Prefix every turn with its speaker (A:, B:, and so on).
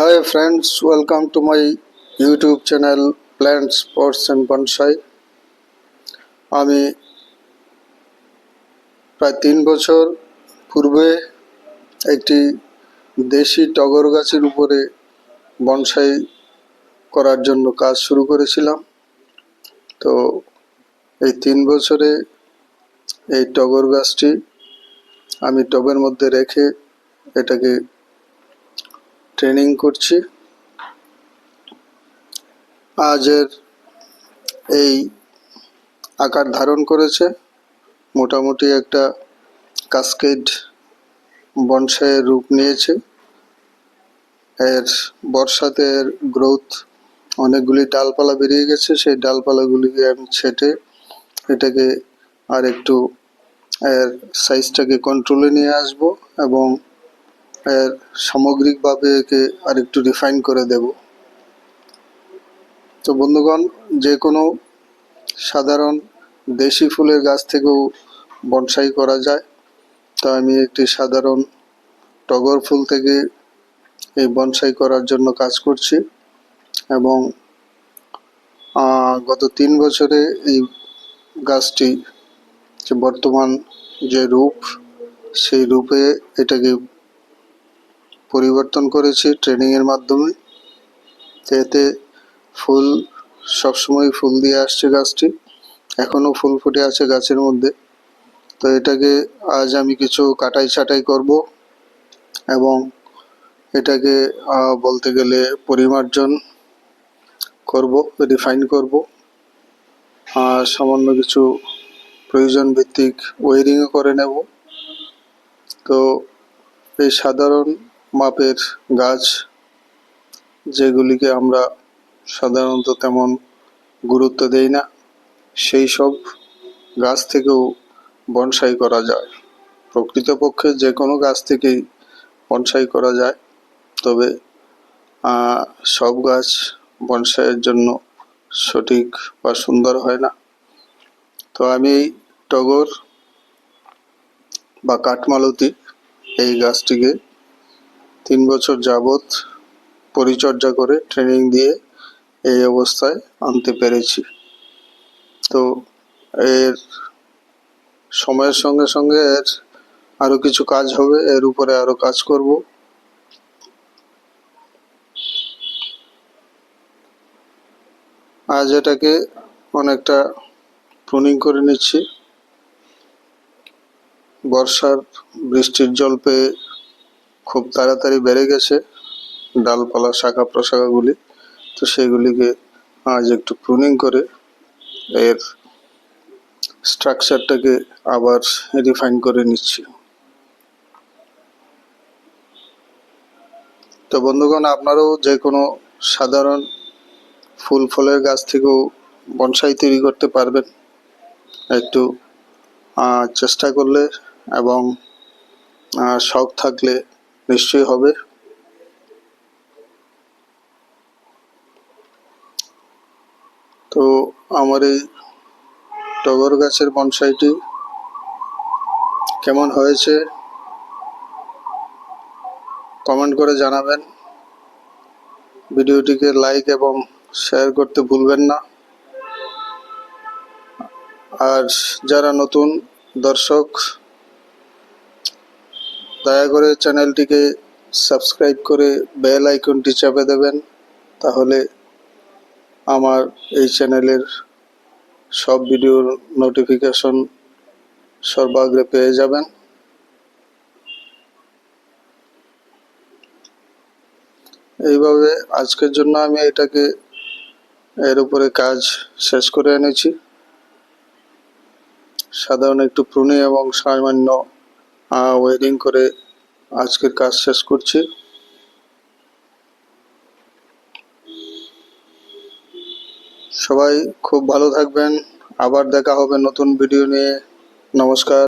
A: Hi friends, welcome to my YouTube channel Plants, Pots and Bonsai. আমি প্রায় 3 বছর পূর্বে একটি দেশি টগর গাছের উপরে বনসাই করার জন্য কাজ শুরু করেছিলাম। তো এই 3 বছরে এই টগর গাছটি আমি টবের মধ্যে রেখে এটাকে ট্রেনিং করছি। আজের এই আকার ধারণ করেছে, মোটামুটি একটা কাসকেড বনসাইয়ের রূপ নিয়েছে। এর বর্ষাতে এর গ্রোথ অনেকগুলি ডালপালা বেরিয়ে গেছে, সেই ডালপালাগুলিকে আমি ছেটে এটাকে আর একটু এর সাইজটাকে কন্ট্রোলে নিয়ে আসব এবং এর সামগ্রিকভাবে একে আর একটু রিফাইন করে দেব। তো বন্ধুগণ, যে কোনো সাধারণ দেশি ফুলের গাছ থেকেও বনসাই করা যায়। তো আমি একটি সাধারণ টগর ফুল থেকে এই বনসাই করার জন্য কাজ করছি এবং গত 3 বছরে এই গাছটি যে বর্তমান যে রূপ, সেই রূপে এটাকে পরিবর্তন করেছি ট্রেনিংয়ের মাধ্যমে। এতে ফুল সবসময় ফুল দিয়ে আসছে গাছটি, এখনও ফুল ফুটে আছে গাছের মধ্যে। তো এটাকে আজ আমি কিছু কাটাই ছাঁটাই করব এবং এটাকে বলতে গেলে পরিমার্জন করব, রিফাইন করব, আর সামান্য কিছু প্রয়োজন ভিত্তিক ওয়ারিংও করে নেব। তো এই সাধারণ মাপের গাছ, যেগুলিকে আমরা সাধারণত তেমন গুরুত্ব দেই না, সেই সব গাছ থেকেও বনসাই করা যায়। প্রকৃতপক্ষে যে কোনো গাছ থেকেই বনসাই করা যায়, তবে সব গাছ বনসাইয়ের জন্য সঠিক বা সুন্দর হয় না। তো আমি এই টগর বা কাঠমালতি এই গাছটিকে 3 বছর যাবৎ পরিচর্যা করে ট্রেনিং দিয়ে এই অবস্থায় আনতে পেরেছি। তো এর সময়ের সঙ্গে সঙ্গে এর আরও কিছু কাজ হবে, এর উপরে আরও কাজ করব। আজ এটাকে অনেকটা প্রুনিং করে নিচ্ছি। বর্ষার বৃষ্টির জল পেয়ে খুব তাড়াতাড়ি বেড়ে গেছে ডালপালা, শাখা প্রশাখাগুলি। তো সেগুলিকে আজ একটু প্রুনিং করে এর স্ট্রাকচারটাকে আবার রিফাইন করে নিচ্ছি। তো বন্ধুগণ, আপনারাও যে কোনো সাধারণ ফুল ফলের গাছ থেকেও বনসাই তৈরি করতে পারবেন, একটু চেষ্টা করলে এবং শখ থাকলে নিশ্চয়ই হবে। তো আমার এই টগর গাছের বনসাইটি কেমন হয়েছে কমেন্ট করে জানাবেন। ভিডিওটিকে লাইক এবং শেয়ার করতে ভুলবেন না। আর যারা নতুন দর্শক, দয়া করে চ্যানেলটিকে সাবস্ক্রাইব করে বেল আইকনটি চাপে দেবেন, তাহলে আমার এই চ্যানেলের সব ভিডিওর নোটিফিকেশন সর্বাগ্রে পেয়ে যাবেন। এইভাবে আজকের জন্য আমি এটাকে এর উপরে কাজ শেষ করে এনেছি। সাধারণ একটু প্রুনিং এবং সামান্য ওয়েরিং করে আজকের কাজ শেষ করছি। সবাই খুব ভালো থাকবেন। আবার দেখা হবে নতুন ভিডিও নিয়ে। নমস্কার।